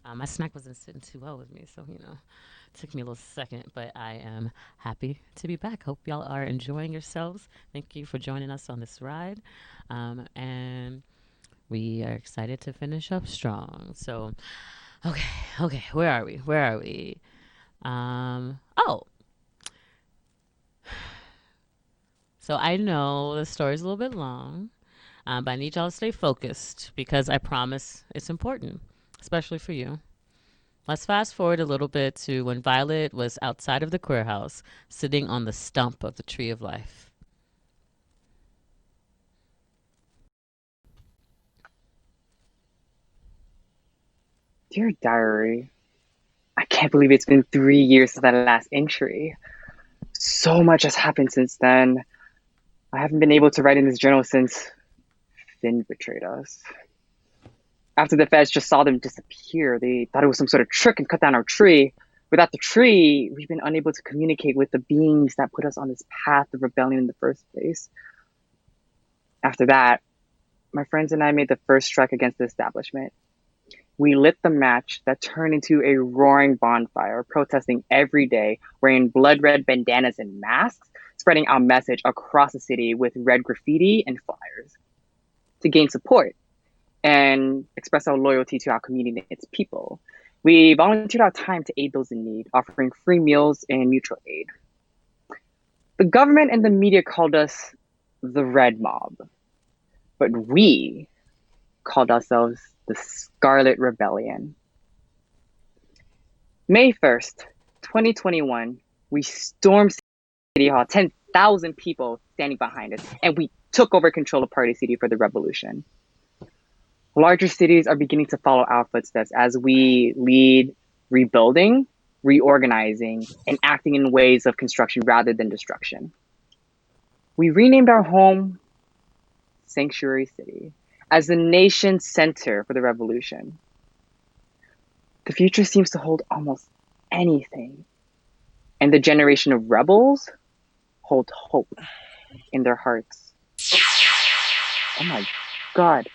My snack wasn't sitting too well with me, so it took me a little second, but I am happy to be back. Hope y'all are enjoying yourselves. Thank you for joining us on this ride, and we are excited to finish up strong. So, okay, okay, where are we? Where are we? Oh, so I know the story's a little bit long, but I need y'all to stay focused because I promise it's important, especially for you. Let's fast forward a little bit to when Violet was outside of the queer house, sitting on the stump of the tree of life. Dear Diary, I can't believe it's been 3 years since that last entry. So much has happened since then. I haven't been able to write in this journal since Finn betrayed us. After the feds just saw them disappear, they thought it was some sort of trick and cut down our tree. Without the tree, we've been unable to communicate with the beings that put us on this path of rebellion in the first place. After that, my friends and I made the first strike against the establishment. We lit the match that turned into a roaring bonfire, protesting every day, wearing blood red bandanas and masks, spreading our message across the city with red graffiti and flyers to gain support and express our loyalty to our community and its people. We volunteered our time to aid those in need, offering free meals and mutual aid. The government and the media called us the Red Mob, but we called ourselves the Scarlet Rebellion. May 1st, 2021, we stormed City Hall, 10,000 people standing behind us, and we took over control of Party City for the revolution. Larger cities are beginning to follow our footsteps as we lead rebuilding, reorganizing, and acting in ways of construction rather than destruction. We renamed our home Sanctuary City as the nation's center for the revolution. The future seems to hold almost anything, and the generation of rebels hold hope in their hearts. Oh my God,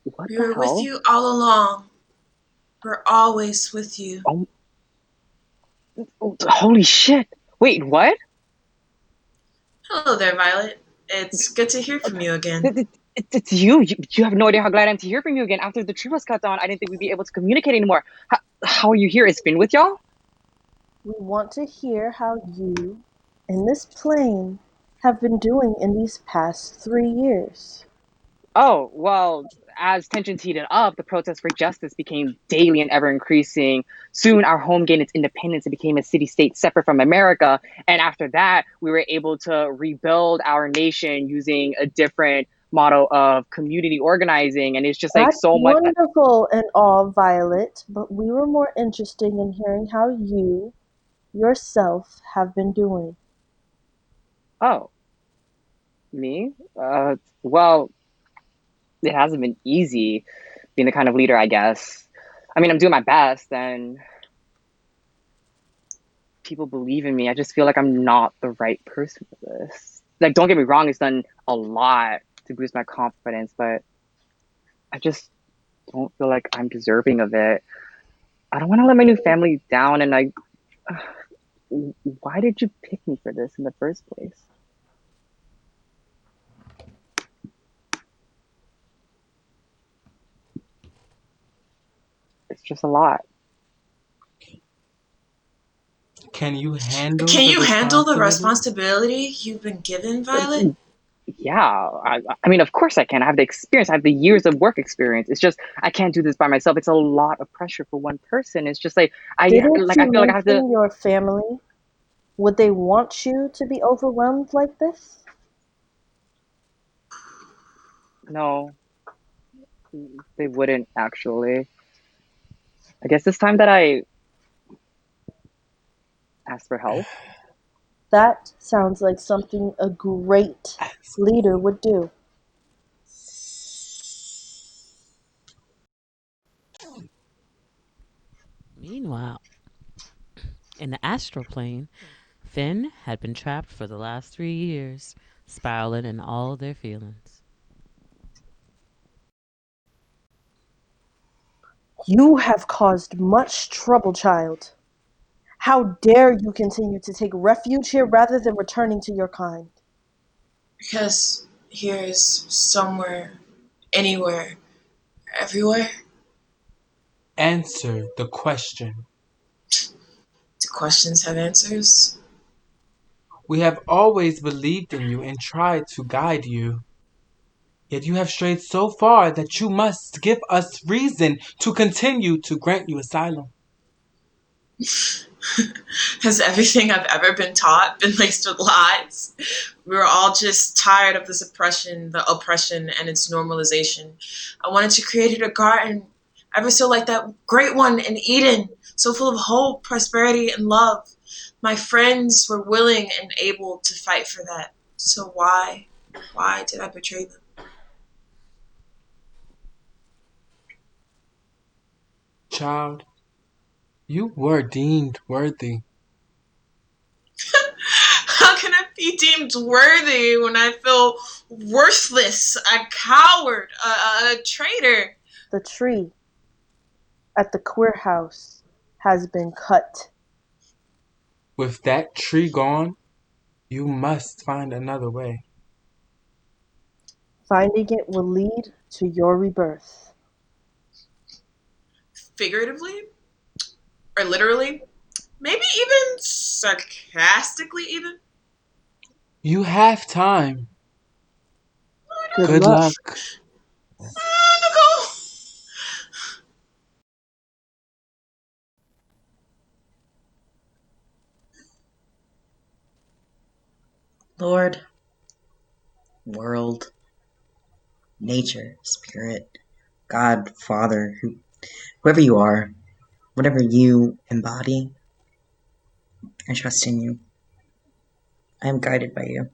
what We the were with hell? you all along. We're always with you. Oh, holy shit. Wait, what? Hello there, Violet. It's good to hear from you again. It's you. You have no idea how glad I am to hear from you again. After the tree was cut down, I didn't think we'd be able to communicate anymore. How are you here? It's been with y'all? We want to hear how you and this plane have been doing in these past 3 years. Oh, well, as tensions heated up, the protests for justice became daily and ever increasing. Soon, our home gained its independence and became a city state separate from America. And after that, we were able to rebuild our nation using a different model of community organizing. And it's just like That's so much. wonderful and all, Violet, but we were more interested in hearing how you, yourself, have been doing. Oh, me? Well, it hasn't been easy being the kind of leader, I guess. I mean, I'm doing my best and people believe in me. I just feel like I'm not the right person for this. Like, don't get me wrong, it's done a lot to boost my confidence, but I just don't feel like I'm deserving of it. I don't want to let my new family down, and why did you pick me for this in the first place? It's just a lot. Can you handle Can the you handle the responsibility? responsibility you've been given, Uh, Violet? Yeah, I mean, of course I can. I have the experience. I have the years of work experience. It's just I can't do this by myself. It's a lot of pressure for one person. It's just like Didn't I you feel like I have to. mention your family? Would they want you to be overwhelmed like this? No, they wouldn't actually. I guess this time that I asked for help. That sounds like something a great leader would do. Meanwhile, in the astral plane, Finn had been trapped for the last 3 years, spiraling in all their feelings. You have caused much trouble, child. How dare you continue to take refuge here rather than returning to your kind? Because here is somewhere, anywhere, everywhere. Answer the question. Do questions have answers? We have always believed in you and tried to guide you. Yet you have strayed so far that you must give us reason to continue to grant you asylum. Has everything I've ever been taught been laced with lies? We were all just tired of this oppression, the oppression, and its normalization. I wanted to create a garden, ever so like that great one in Eden, so full of hope, prosperity, and love. My friends were willing and able to fight for that. So why did I betray them? Child, you were deemed worthy. How can I be deemed worthy when I feel worthless, a coward, a traitor? The tree at the queer house has been cut. With that tree gone, you must find another way. Finding it will lead to your rebirth. Figuratively? Or literally? Maybe even sarcastically, even? You have time. Good Good luck. luck. Nicole! Lord, world, nature, spirit, God, Father, whoever you are, whatever you embody, I trust in you. I am guided by you.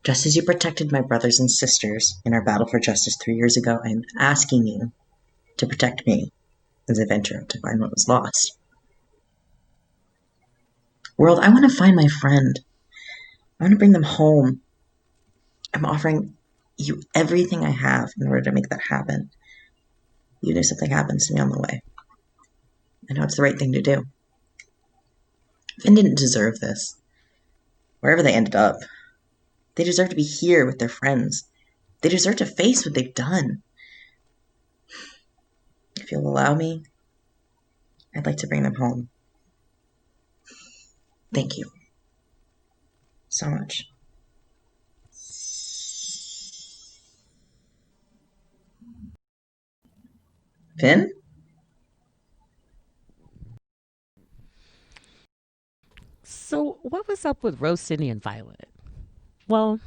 Just as you protected my brothers and sisters in our battle for justice 3 years ago, I am asking you to protect me as I venture out to find what was lost. World, I want to find my friend. I want to bring them home. I'm offering you everything I have in order to make that happen. Even if something happens to me on the way. I know it's the right thing to do. Finn didn't deserve this. Wherever they ended up, they deserve to be here with their friends. They deserve to face what they've done. If you'll allow me, I'd like to bring them home. Thank you so much. Finn? So, what was up with Rose, Sydney, and Violet? Well,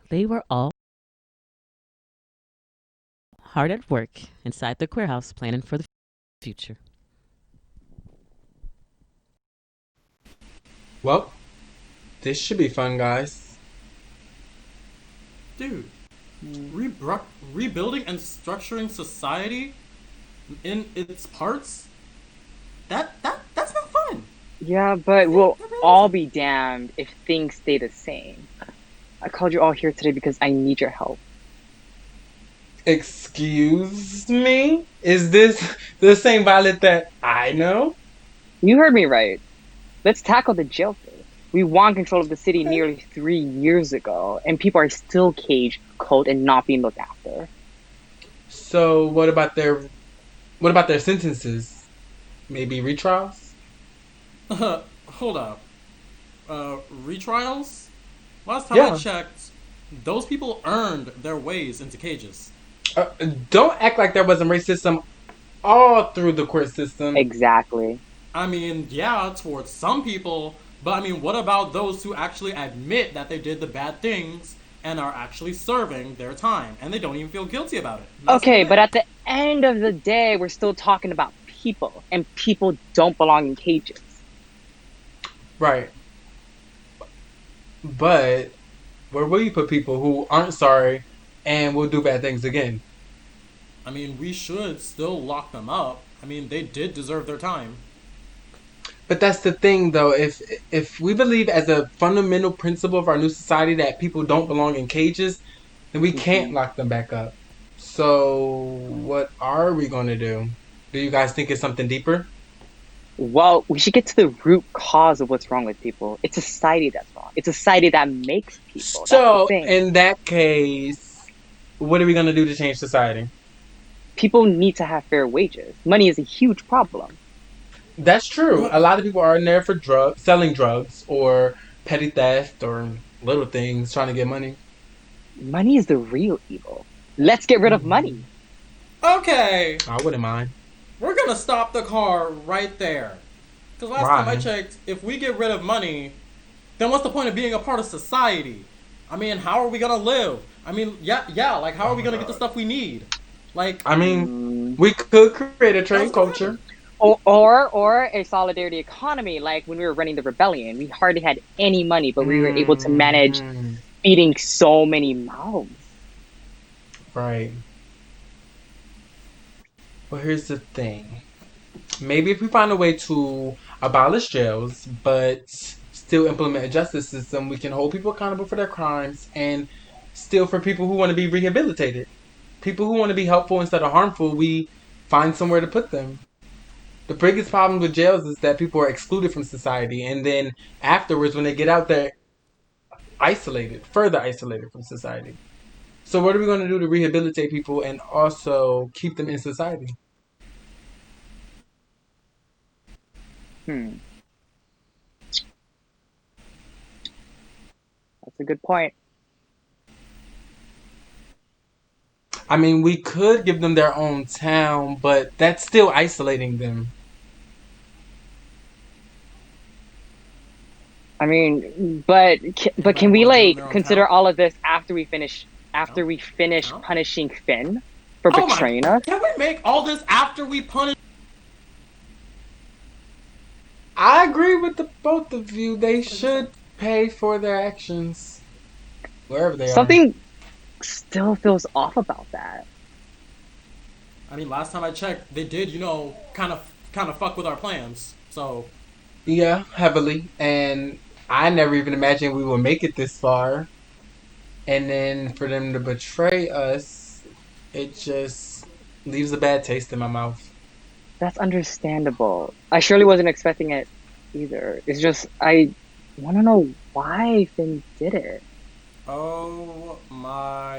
they were all hard at work inside the queer house planning for the future. Well, this should be fun, guys. Dude, rebuilding and structuring society in its parts, that's not fun. Yeah, but we'll That really all isn't. be damned if things stay the same. I called you all here today because I need your help. Excuse me? Is this the same Violet that I know? You heard me right. Let's tackle the jail thing. We won control of the city Okay. nearly 3 years ago, and people are still caged, cold, and not being looked after. So what about their sentences? Maybe retrials? Hold up. Retrials? Last time I Yeah. checked, those people earned their ways into cages. Uh, don't act like there wasn't racism all through the court system. Exactly. I mean, yeah, towards some people, but I mean, what about those who actually admit that they did the bad things and are actually serving their time and they don't even feel guilty about it? That's the Okay, but thing. at the end of the day, we're still talking about people, and people don't belong in cages. Right. But where will you put people who aren't sorry and will do bad things again? I mean, we should still lock them up. I mean, they did deserve their time. But that's the thing, though. If we believe as a fundamental principle of our new society that people don't belong in cages, then we can't Hmm. lock them back up. So, what are we going to do? Do you guys think it's something deeper? Well, we should get to the root cause of what's wrong with people. It's society that's wrong. It's society that makes people. That's the So, thing. in that case, what are we going to do to change society? People need to have fair wages. Money is a huge problem. That's true. A lot of people are in there for selling drugs or petty theft or little things, trying to get money. Money is the real evil. Let's get rid of Hmm. money. Okay, I wouldn't mind. we're gonna stop the car right there. Because last time I Why? checked, if we get rid of money, then what's the point of being a part of society? I mean, how are we gonna live? I mean, yeah, like how are Oh we my gonna get the god. stuff we need? Like, I mean, Mm, we could create a that's trade gonna happen. culture. or a solidarity economy, like when we were running the rebellion. We hardly had any money, but we were able to manage Hmm. feeding so many mouths. Right. Well, here's the thing. Maybe if we find a way to abolish jails, but still implement a justice system, we can hold people accountable for their crimes and still for people who want to be rehabilitated. People who want to be helpful instead of harmful, we find somewhere to put them. The biggest problem with jails is that people are excluded from society, and then afterwards, when they get out, they're isolated, further isolated from society. So, what are we going to do to rehabilitate people and also keep them in society? Hmm, that's a good point. I mean, we could give them their own town, but that's still isolating them. I mean, but Anybody can we want to give them like their own consider town? all of this after Town? we finish Town? punishing Finn for Oh my! betraying us? Can we make all this after we punish? I agree with the both of you. They What did you say? should pay for their actions wherever they are. Something still feels off about that. I mean, last time I checked, they did, kind of fuck with our plans. So Yeah, heavily. And I never even imagined we would make it this far. And then for them to betray us, it just leaves a bad taste in my mouth. That's understandable. I surely wasn't expecting it either. It's just I want to know why Finn did it. oh my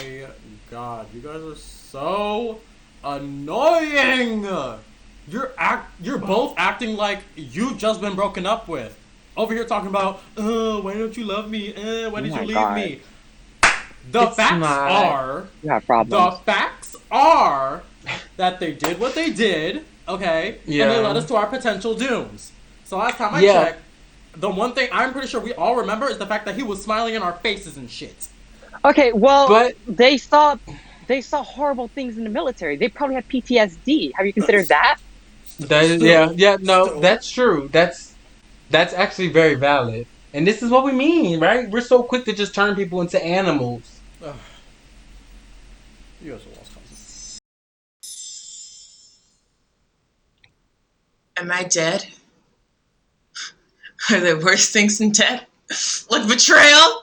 god, you guys are so annoying. You're both acting like you've just been broken up with. Over here talking about, why don't you love me? Why Oh did you my leave God, me? The It's facts not. are, you have the problems. facts are that they did what they did, okay, and they led Yeah. us to our potential dooms. So last time I Yeah. checked, the one thing I'm pretty sure we all remember is the fact that he was smiling in our faces and shit. Okay, well, But they saw horrible things in the military. They probably had PTSD. Have you considered that? yeah, Still, yeah, no, still. that's true. That's actually very valid. And this is what we mean, right? We're so quick to just turn people into animals. Ugh, you guys are lost causes. Am I dead? Are there worse things than death? Like betrayal?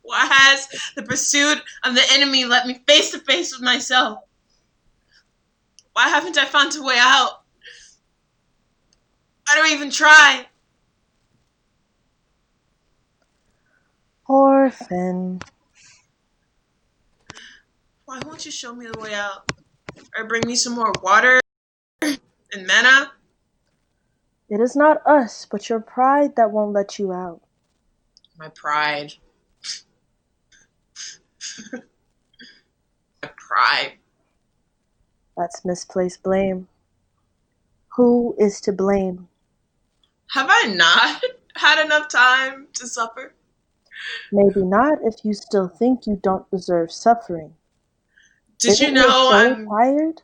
Why has the pursuit of the enemy let me face to face with myself? Why haven't I found a way out? I don't even try. Poor Finn. Why won't you show me the way out? Or bring me some more water and mana? It is not us, but your pride that won't let you out. My pride. My pride. That's misplaced blame. Who is to blame? Have I not had enough time to suffer? Maybe not if you still think you don't deserve suffering. Did you Isn't your know soul I'm tired?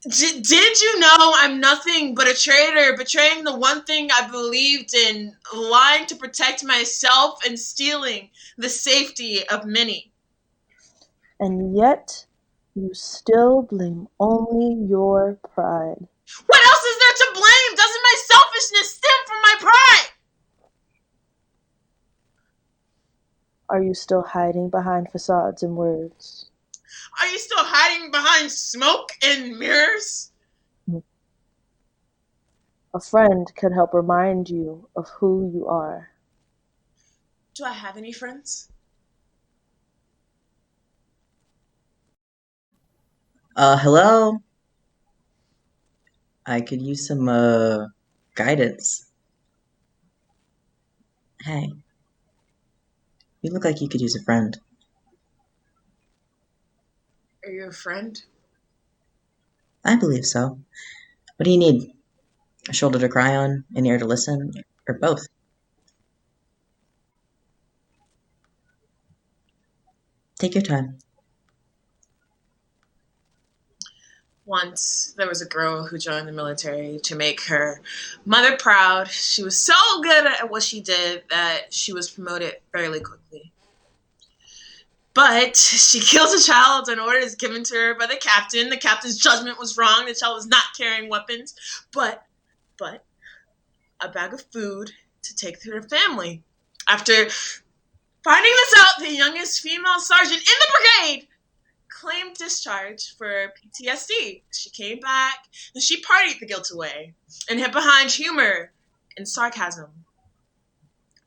Did you know I'm nothing but a traitor, betraying the one thing I believed in, lying to protect myself, and stealing the safety of many? And yet, you still blame only your pride. What else is there to blame? Doesn't my selfishness stem from my pride? Are you still hiding behind facades and words? Are you still hiding behind smoke and mirrors? A friend can help remind you of who you are. Do I have any friends? Hello? I could use some, guidance. Hey, you look like you could use a friend. Are you a friend? I believe so. What do you need? A shoulder to cry on, an ear to listen, or both? Take your time. Once there was a girl who joined the military to make her mother proud. She was so good at what she did that she was promoted fairly quickly. But she killed a child on orders given to her by the captain. The captain's judgment was wrong. The child was not carrying weapons, but a bag of food to take to her family. After finding this out, the youngest female sergeant in the brigade claimed discharge for PTSD. She came back and she partied the guilt away and hid behind humor and sarcasm.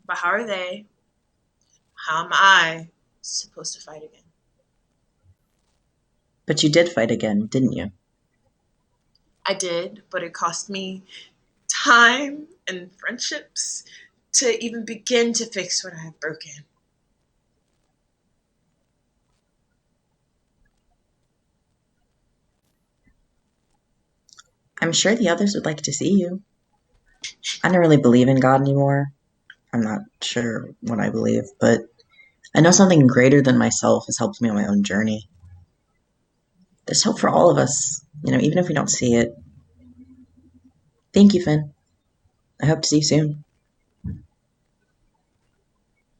But how are they? How am I supposed to fight again? But you did fight again, didn't you? I did, but it cost me time and friendships to even begin to fix what I have broken. I'm sure the others would like to see you. I don't really believe in God anymore. I'm not sure what I believe, but I know something greater than myself has helped me on my own journey. There's hope for all of us, even if we don't see it. Thank you, Finn. I hope to see you soon.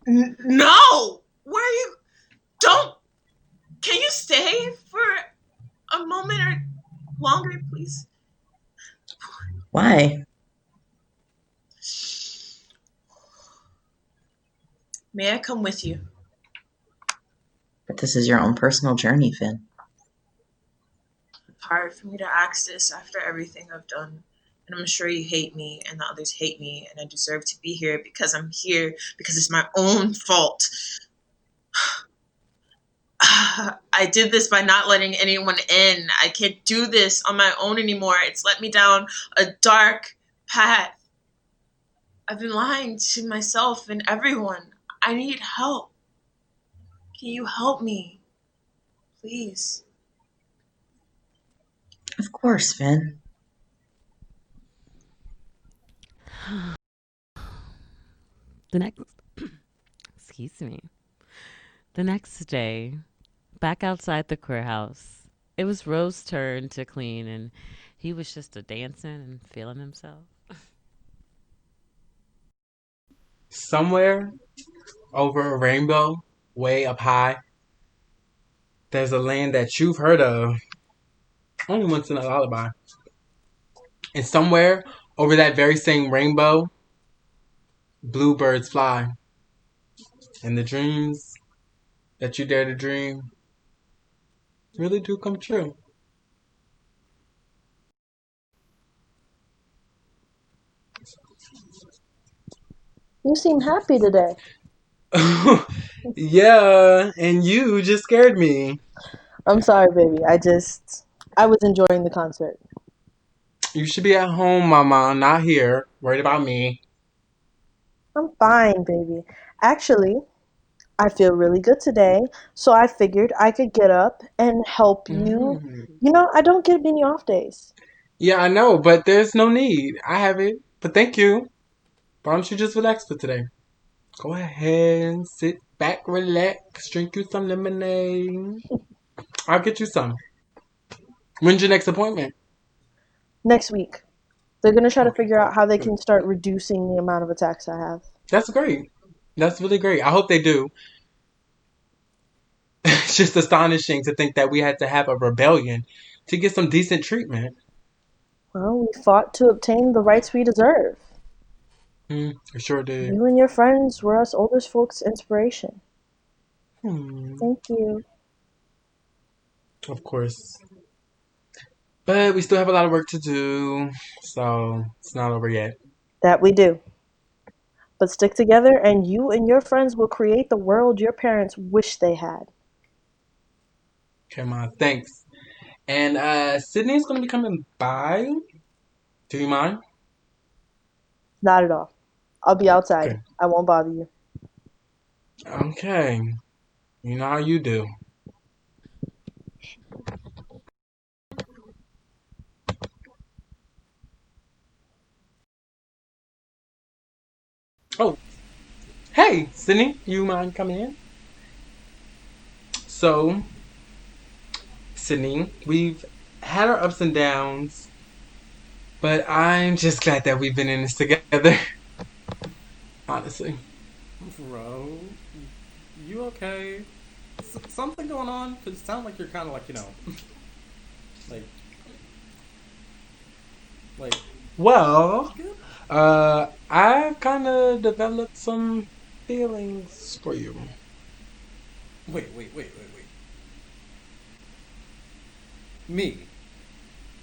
No! Where are you? Don't! Can you stay for a moment or longer, please? Why? May I come with you? But this is your own personal journey, Finn. It's hard for me to ask this after everything I've done. And I'm sure you hate me, and the others hate me, and I deserve to be here because I'm here because it's my own fault. I did this by not letting anyone in. I can't do this on my own anymore. It's let me down a dark path. I've been lying to myself and everyone. I need help. Can you help me? Please. Of course, Finn. The next, excuse me. The next day, back outside the courthouse, it was Rose's turn to clean, and he was just a dancing and feeling himself. Somewhere over a rainbow, way up high, there's a land that you've heard of only once in a lullaby. And somewhere over that very same rainbow, bluebirds fly. And the dreams that you dare to dream really do come true. You seem happy today. Yeah, and you just scared me. I'm sorry, baby. I was enjoying the concert. You should be at home, Mama, not here, worried about me. I'm fine, baby. Actually, I feel really good today, so I figured I could get up and help you. Mm. I don't get many off days. Yeah, I know, but there's no need. I have it. But thank you. Why don't you just relax for today? Go ahead and sit back, relax, drink you some lemonade. I'll get you some. When's your next appointment? Next week, they're going to try to Okay, figure good, out how they good. can start reducing the amount of attacks I have. That's great. That's really great. I hope they do. It's just astonishing to think that we had to have a rebellion to get some decent treatment. Well, we fought to obtain the rights we deserve. I sure did. You and your friends were us older folks' inspiration. Hmm, Thank you. of course. But we still have a lot of work to do, so it's not over yet. That we do. But stick together, and you and your friends will create the world your parents wish they had. Come on, thanks. And Sydney's gonna be coming by. Do you mind? Not at all. I'll be outside. Okay. I won't bother you. Okay. You know how you do. Oh, hey, Sydney, you mind coming in? So, Sydney, we've had our ups and downs, but I'm just glad that we've been in this together. Honestly. Bro, you okay? Something going on? Cause it sounds like you're kind of like like like Well, you good? I've kind of developed some feelings for you. Wait. Me?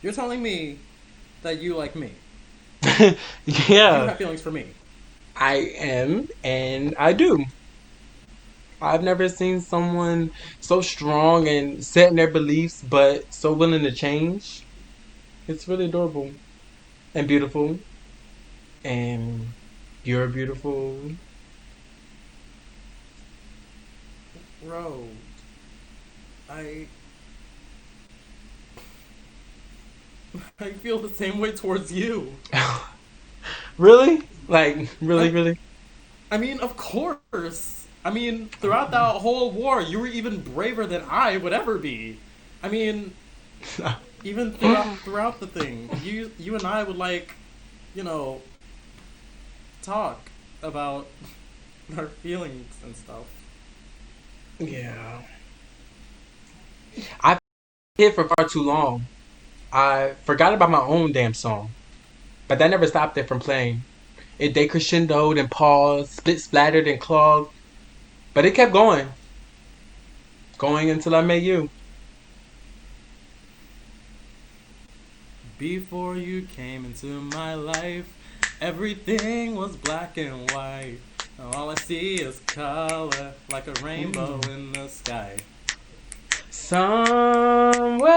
You're telling me that you like me? You Yeah, have feelings for me? I am, and I do. I've never seen someone so strong and set in their beliefs, but so willing to change. It's really adorable and beautiful, and you're beautiful. Bro, I I feel the same way towards you. Really? Like, really, I really? I mean, of course. I mean, throughout that whole war, you were even braver than I would ever be. I mean, even throughout the thing, you and I would you know, talk about our feelings and stuff. Yeah. I've been here for far too long. I forgot about my own damn song, but that never stopped it from playing. It decrescendoed and paused, split splattered and clogged, but it kept going until I met you. Before you came into my life, everything was black and white. Now all I see is color, like a rainbow Mm. in the sky. Somewhere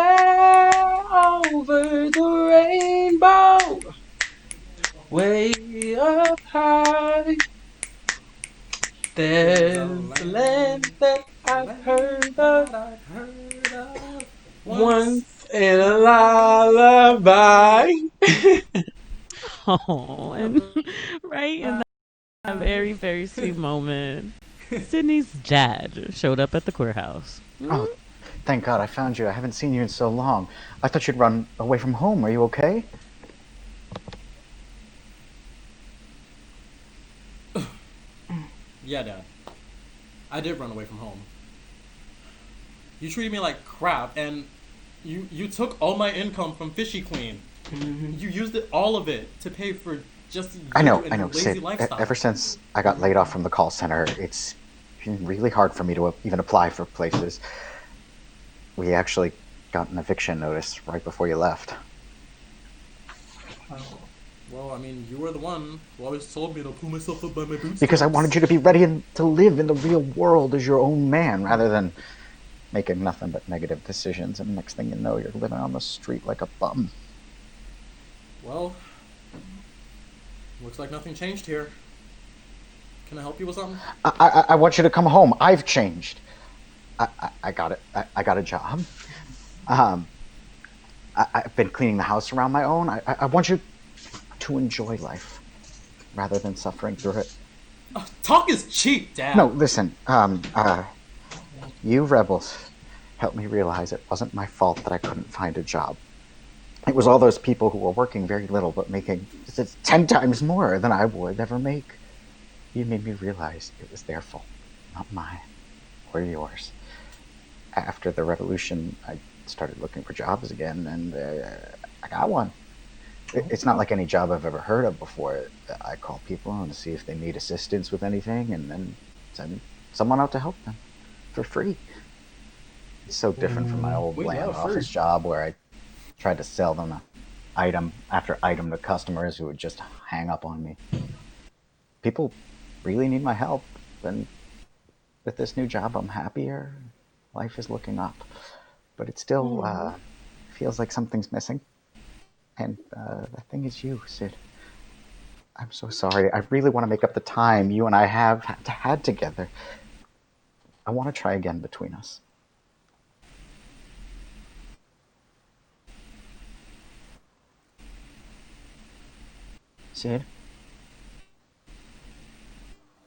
over the rainbow, way up high, There's a there's a land land, that a I've land heard of that I've heard of once. once in a lullaby. Oh, and right in that very, very sweet moment, Sydney's dad showed up at the courthouse. Oh, thank God I found you. I haven't seen you in so long. I thought you'd run away from home. Are you okay? Yeah, Dad. I did run away from home. You treated me like crap, and you took all my income from Fishy Queen. Mhm. You used it, all of it, to pay for just I you know, and I your know, lazy Sid. lifestyle. Ever since I got laid off from the call center, it's been really hard for me to even apply for places. We actually got an eviction notice right before you left. Well, I mean, you were the one who always told me to pull myself up by my Because I wanted bootstraps. you to be ready to live in the real world as your own man rather than making nothing but negative decisions. And next thing you know, you're living on the street like a bum. Well, looks like nothing changed here. Can I help you with something? I want you to come home. I've changed. I got it. I got a job. Um, I've been cleaning the house around my own. I want you to enjoy life rather than suffering through it. Talk is cheap, No, Dad. listen. You rebels helped me realize it wasn't my fault that I couldn't find a job. It was all those people who were working very little but making 10 times more than I would ever make. You made me realize it was their fault, not mine or yours. After the revolution, I started looking for jobs again, and I got one. It's not like any job I've ever heard of before. I call people and see if they need assistance with anything, and then send someone out to help them. for free. It's so different from my old We bland love free. office job where I tried to sell them item after item to customers who would just hang up on me. People really need my help, and with this new job, I'm happier. Life is looking up, but it still feels like something's missing. And the thing is, you, Sid. I'm so sorry. I really want to make up the time you and I have had together. I want to try again between us. Sid,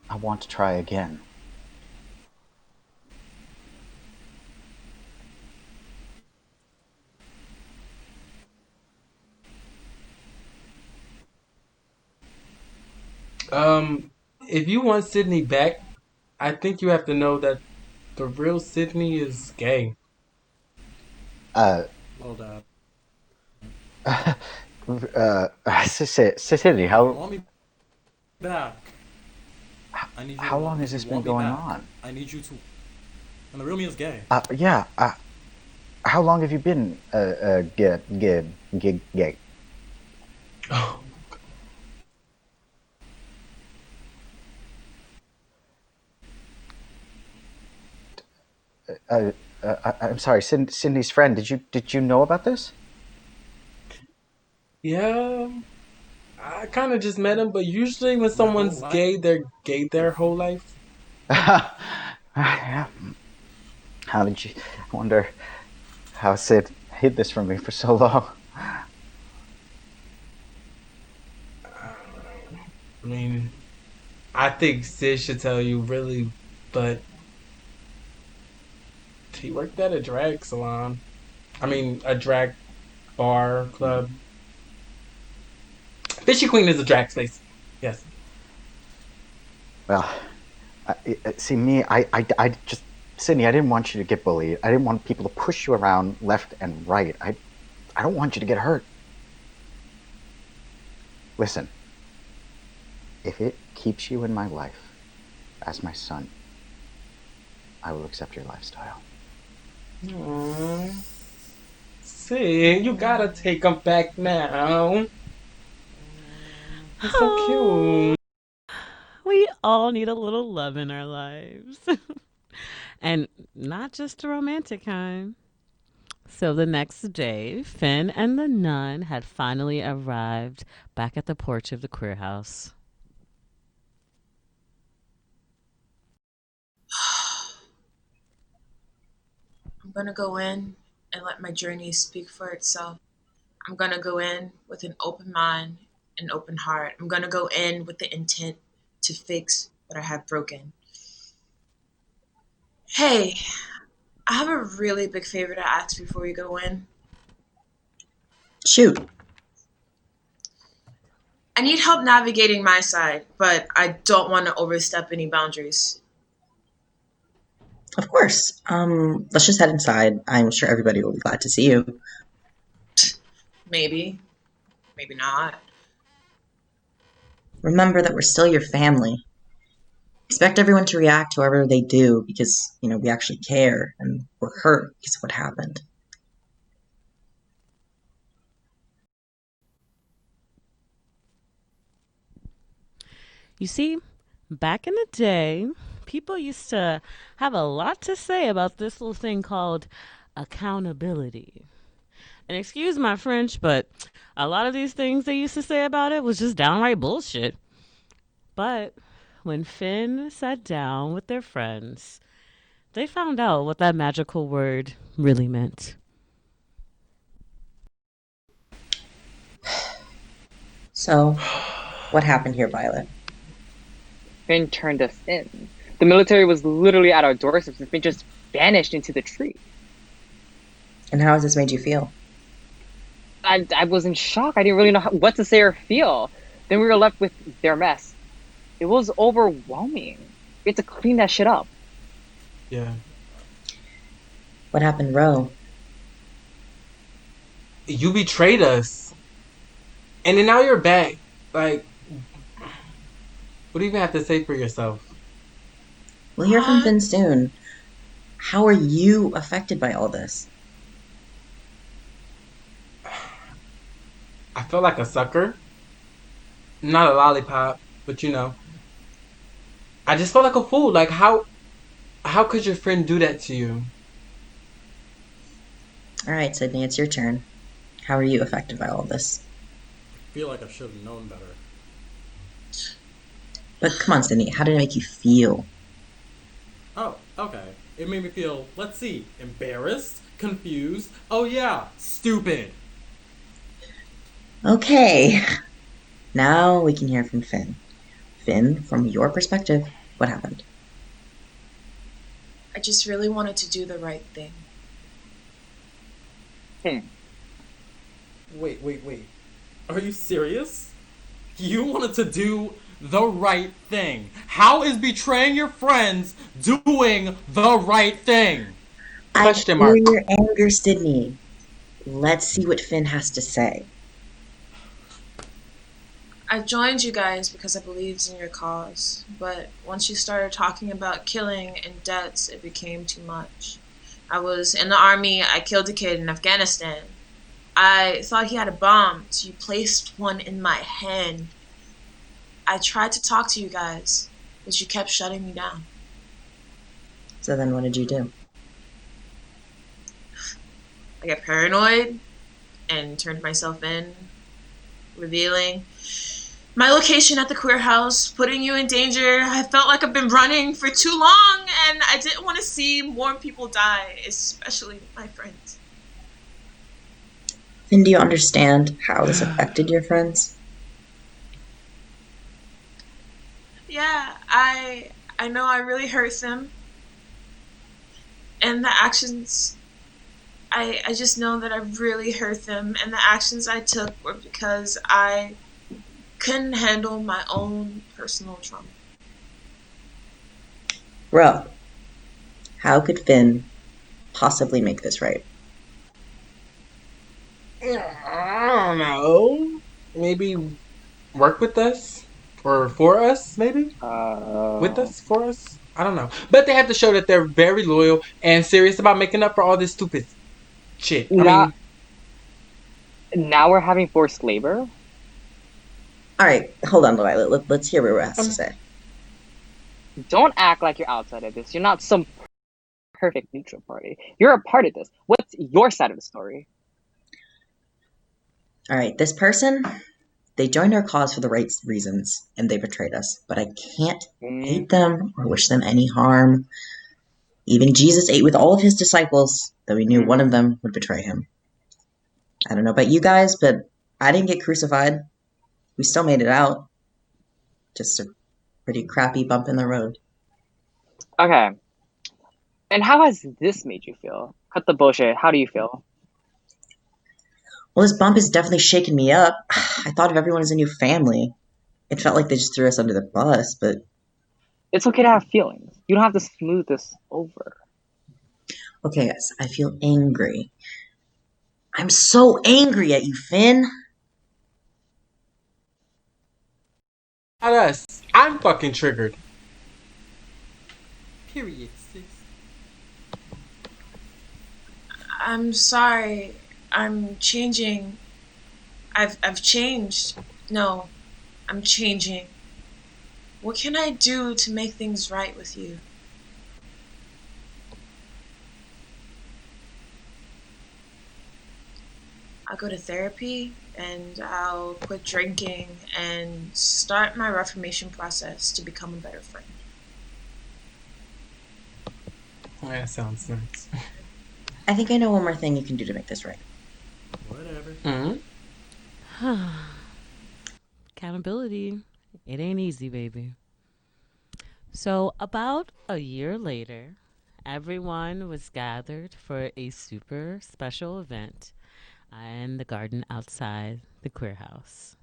I want to try again. Um, if you want Sydney back, I think you have to know that the real Sydney is gay. Uh, Well, Dad. City, If you want me back, I need you how to. long has If you this been want me going back, on? I need you to. And the real me is gay. Yeah. How long have you been gay? Oh, I'm sorry, Sydney's friend. Did you know about this? yeah. I kind of just met him, but usually when My whole someone's life. gay, they're gay their whole life. Yeah. How did you? I wonder how Sid hid this from me for so long. I mean, I think Sid should tell you really, but he worked at a drag salon. I mean, a drag bar club. Fishy Queen is a drag space. Yes. Well, see me. I just Sydney. I didn't want you to get bullied. I didn't want people to push you around left and right. I don't want you to get hurt. Listen, if it keeps you in my life as my son, I will accept your lifestyle. Aww. Sid, you gotta take him back now. He's so Oh, cute. we all need a little love in our lives. And not just the romantic kind. So the next day, Finn and the nun had finally arrived back at the porch of the queer house. I'm gonna go in and let my journey speak for itself. I'm gonna go in with an open mind, an open heart. I'm gonna go in with the intent to fix what I have broken. Hey, I have a really big favor to ask before we go in. Shoot. I need help navigating my side, but I don't want to overstep any boundaries. Of course. Let's just head inside. I'm sure everybody will be glad to see you. Maybe, maybe not. Remember that we're still your family. Expect everyone to react however they do because, we actually care and we're hurt because of what happened. You see, back in the day, people used to have a lot to say about this little thing called accountability. And excuse my French, but a lot of these things they used to say about it was just downright bullshit. But when Finn sat down with their friends, they found out what that magical word really meant. So, what happened here, Violet? Finn turned us in. The military was literally at our doorsteps, and Finn just vanished into the tree. And how has this made you feel? I was in shock. I didn't really know what to say or feel. Then we were left with their mess. It was overwhelming. We had to clean that shit up. Yeah. What happened, Ro? You betrayed us. And then now you're back. Like, what do you even have to say for yourself? We'll hear from What? Finn soon. How are you affected by all this? I feel like a sucker. Not a lollipop, but you know. I just felt like a fool. Like how could your friend do that to you? All right, Sydney, it's your turn. How are you affected by all this? I feel like I should have known better. But come on, Sydney, how did it make you feel? Oh, okay. It made me feel, let's see, embarrassed, confused, oh yeah, stupid. Okay, now we can hear from Finn. Finn, from your perspective, what happened? I just really wanted to do the right thing. Hmm. Wait. Are you serious? You wanted to do the right thing. How is betraying your friends doing the right thing? I Question hear mark. your anger, Sydney. Let's see what Finn has to say. I joined you guys because I believed in your cause, but once you started talking about killing and debts, it became too much. I was in the army, I killed a kid in Afghanistan. I thought he had a bomb, so you placed one in my hand. I tried to talk to you guys, but you kept shutting me down. So then what did you do? I got paranoid and turned myself in, revealing my location at the queer house, putting you in danger. I felt like I've been running for too long, and I didn't want to see more people die, especially my friends. Finn, do you understand how this affected your friends? Yeah, I know I really hurt them, and the actions. I just know that I really hurt them, and the actions I took were because I couldn't handle my own personal trauma. Bro, how could Finn possibly make this right? I don't know. Maybe work with us or for us, maybe with Uh, us for us. I don't know, but they have to show that they're very loyal and serious about making up for all this stupid shit. I not mean, now we're having forced labor. All right, hold on, Delilah. Let's hear what Ro has to um, say. Don't act like you're outside of this. You're not some perfect neutral party. You're a part of this. What's your side of the story? All right, this person, they joined our cause for the right reasons, and they betrayed us. But I can't Hmm. hate them or wish them any harm. Even Jesus ate with all of his disciples, though he knew one of them would betray him. I don't know about you guys, but I didn't get crucified. We still made it out. Just a pretty crappy bump in the road. Okay. And how has this made you feel? Cut the bullshit. How do you feel? Well, this bump has definitely shaken me up. I thought of everyone as a new family. It felt like they just threw us under the bus, but It's okay to have feelings. You don't have to smooth this over. okay, guys, I feel angry. I'm so angry at you, Finn. not us. I'm fucking triggered. Period, sis. I'm sorry. I'm changing. I've changed. No, I'm changing. What can I do to make things right with you? I'll go to therapy and I'll quit drinking and start my reformation process to become a better friend. That sounds nice. I think I know one more thing you can do to make this right. Whatever. Mm-hmm. Accountability. It ain't easy, baby. So, about a year later, everyone was gathered for a super special event in the garden outside the queer house.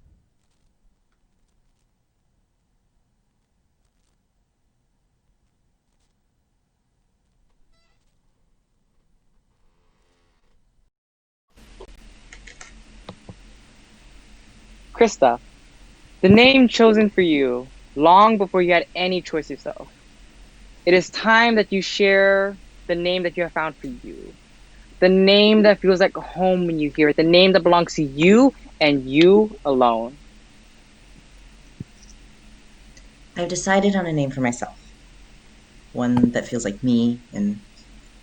Krista, the name chosen for you long before you had any choice yourself. It is time that you share the name that you have found for you. The name that feels like home when you hear it. The name that belongs to you and you alone. I've decided on a name for myself. One that feels like me and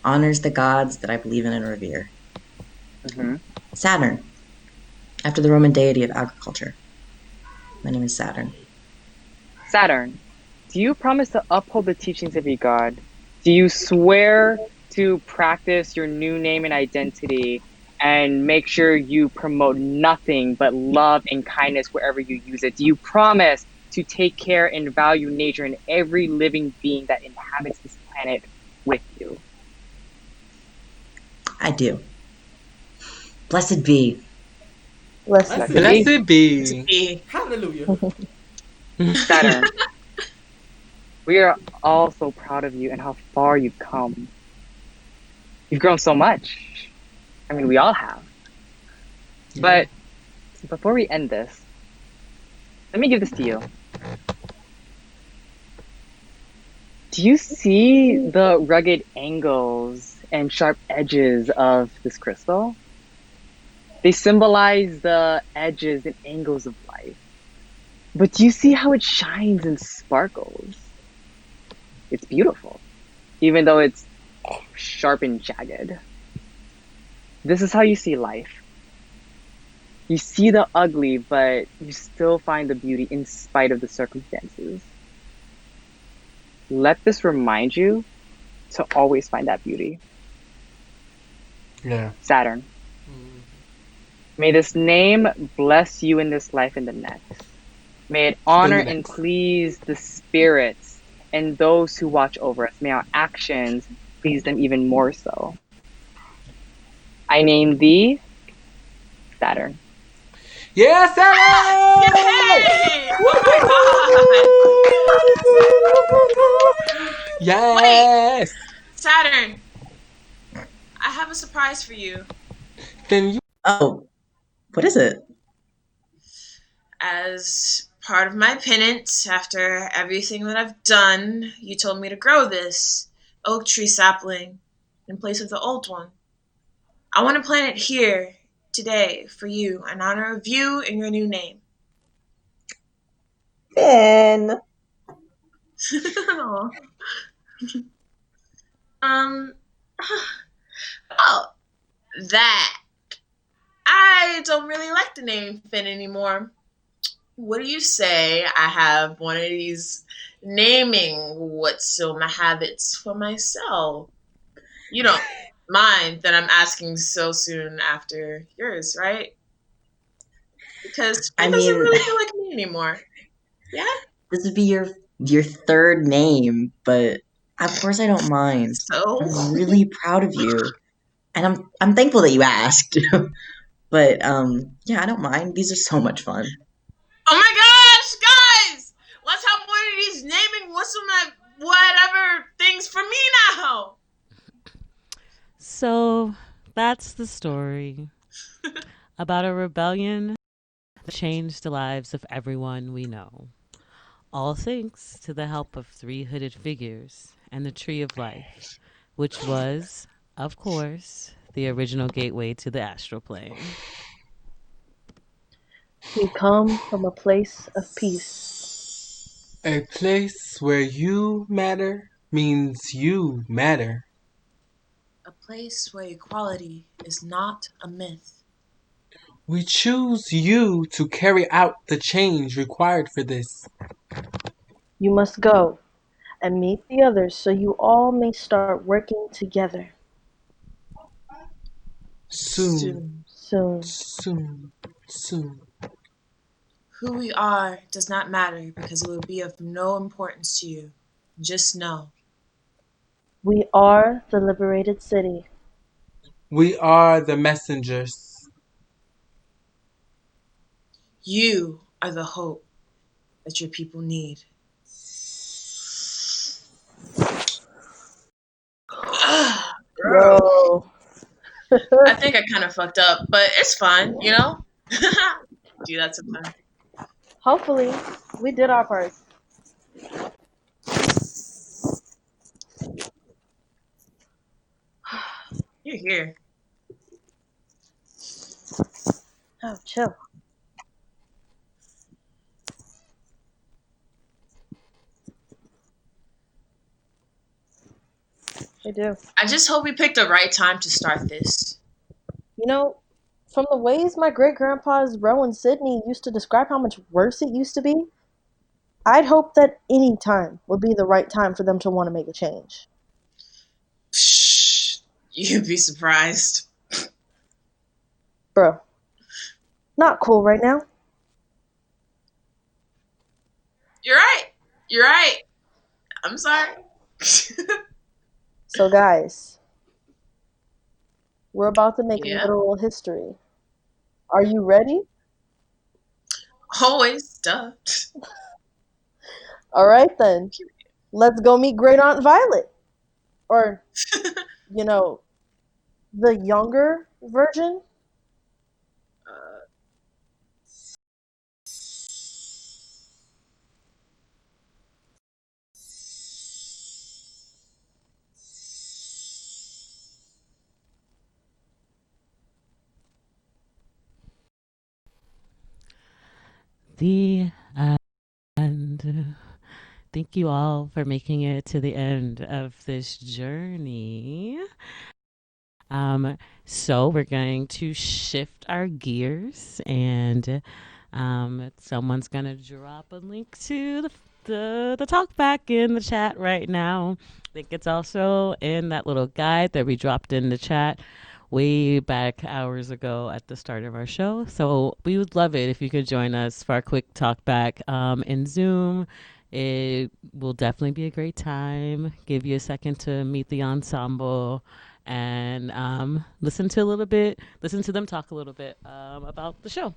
honors the gods that I believe in and revere. Hmm. Saturn, after the Roman deity of agriculture. My name is Saturn. Saturn, do you promise to uphold the teachings of your God? Do you swear to practice your new name and identity and make sure you promote nothing but love and kindness wherever you use it? Do you promise to take care and value nature and every living being that inhabits this planet with you? I do. Blessed be. Blessed Blessed be. be. Blessed To be. be. Hallelujah. Saturn, we are all so proud of you and how far you've come. You've grown so much. I mean, we all have. Yeah. But before we end this, let me give this to you. Do you see the rugged angles and sharp edges of this crystal? They symbolize the edges and angles of life. But do you see how it shines and sparkles? It's beautiful, even though it's sharp and jagged. This is how you see life. You see the ugly, but you still find the beauty in spite of the circumstances. Let this remind you to always find that beauty. Yeah. Saturn, may this name bless you in this life and the next. May it In honor the and next. please the spirits and those who watch over us. May our actions please them even more so. I name thee Saturn. Yeah, Sarah! Yay! Oh my god! Wait, Yes! Saturn, I have a surprise for you. Then you. Oh, what is it? As part of my penance, after everything that I've done, you told me to grow this oak tree sapling in place of the old one. I want to plant it here today for you in honor of you and your new name. Ben. um, oh, that. I don't really like the name Finn anymore. What do you say I have one of these naming what's still my habits for myself? You don't mind that I'm asking so soon after yours, right? Because I Finn doesn't mean, really feel like me anymore. Yeah? this would be your third name, but of course I don't mind. So? I'm really proud of you, and I'm thankful that you asked. But yeah, I don't mind. These are so much fun. Oh my gosh, guys! Let's have one of these naming what's my whatever things for me now! So that's the story about a rebellion that changed the lives of everyone we know. All thanks to the help of three hooded figures and the Tree of Life, which was, of course, the original gateway to the astral plane. We come from a place of peace. A place where you matter means you matter. A place where equality is not a myth. We choose you to carry out the change required for this. You must go and meet the others so you all may start working together Soon, Soon. soon. soon, soon. Who we are does not matter because it will be of no importance to you. Just know We are the liberated city. We are the messengers. you are the hope that your people need. Ugh, girl. Bro. I think I kind of fucked up, but it's fine, you know? Do that sometimes. Hopefully, we did our part. You're here. Oh, chill. I do. I just hope we picked the right time to start this. You know, from the ways my great grandpa's Rowan Sydney used to describe how much worse it used to be, I'd hope that any time would be the right time for them to want to make a change. Psh, you'd be surprised. Bro, not cool right now. You're right. You're right. I'm sorry. So, guys, we're about to make Yeah. literal history. Are you ready? Always. Duh. All right, then. Let's go meet Great Aunt Violet. Or, you know, the younger version. The end. Thank you all for making it to the end of this journey. Um, so we're going to shift our gears, and someone's gonna drop a link to the talk back in the chat right now. I think it's also in that little guide that we dropped in the chat way back hours ago at the start of our show. So we would love it if you could join us for our quick talk back in Zoom. It will definitely be a great time. Give you a second to meet the ensemble and listen to them talk a little bit about the show.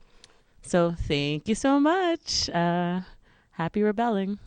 So thank you so much. Happy rebelling.